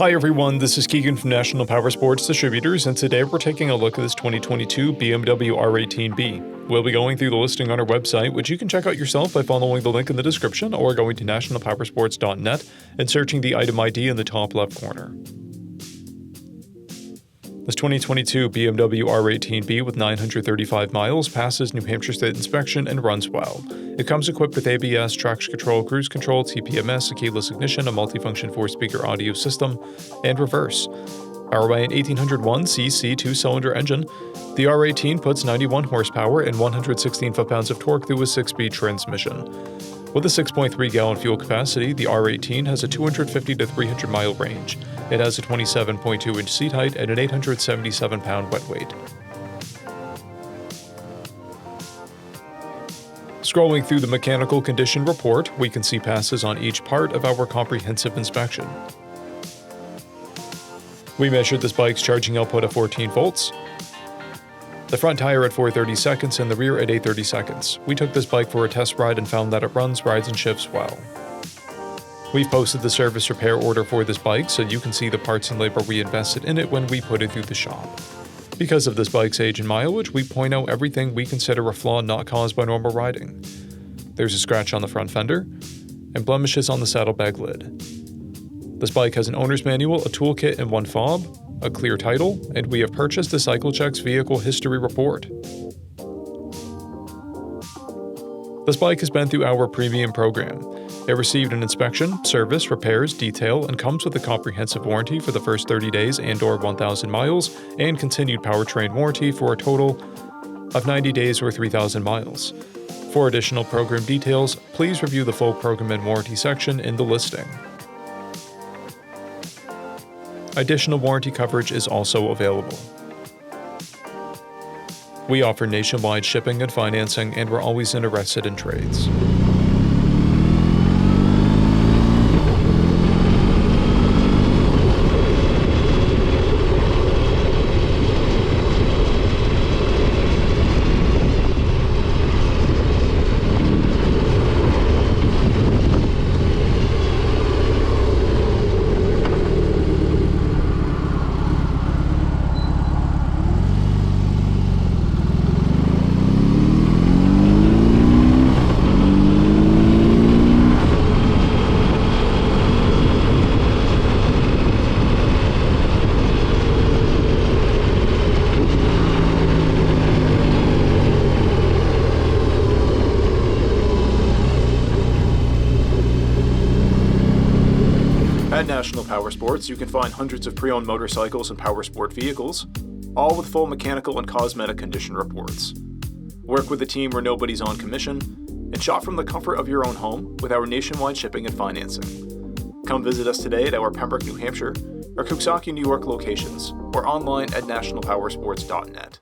Hi everyone, this is Keegan from National Powersports Distributors, and today we're taking a look at this 2022 BMW R18B. We'll be going through the listing on our website, which you can check out yourself by following the link in the description or going to nationalpowersports.net and searching the item ID in the top left corner. This 2022 BMW R18B with 935 miles passes New Hampshire State inspection and runs well. It comes equipped with ABS, traction control, cruise control, TPMS, a keyless ignition, a multifunction 4-speaker audio system, and reverse. Powered by an 1801cc 2-cylinder engine, the R18 puts 91 horsepower and 116 foot-pounds of torque through a 6-speed transmission. With a 6.3-gallon fuel capacity, the R18 has a 250 to 300-mile range. It has a 27.2-inch seat height and an 877-pound wet weight. Scrolling through the mechanical condition report, we can see passes on each part of our comprehensive inspection. We measured this bike's charging output at 14 volts, the front tire at 430 seconds and the rear at 830 seconds. We took this bike for a test ride and found that it runs, rides, and shifts well. We've posted the service repair order for this bike so you can see the parts and labor we invested in it when we put it through the shop. Because of this bike's age and mileage, we point out everything we consider a flaw not caused by normal riding. There's a scratch on the front fender and blemishes on the saddlebag lid. This bike has an owner's manual, a toolkit, and one fob, a clear title, and we have purchased the CycleCheck's vehicle history report. This bike has been through our premium program. It received an inspection, service, repairs, detail, and comes with a comprehensive warranty for the first 30 days and/or 1,000 miles, and continued powertrain warranty for a total of 90 days or 3,000 miles. For additional program details, please review the full program and warranty section in the listing. Additional warranty coverage is also available. We offer nationwide shipping and financing, and we're always interested in trades. At National Powersports, you can find hundreds of pre-owned motorcycles and powersport vehicles, all with full mechanical and cosmetic condition reports. Work with a team where nobody's on commission, and shop from the comfort of your own home with our nationwide shipping and financing. Come visit us today at our Pembroke, New Hampshire, or Coxsackie, New York locations, or online at nationalpowersports.net.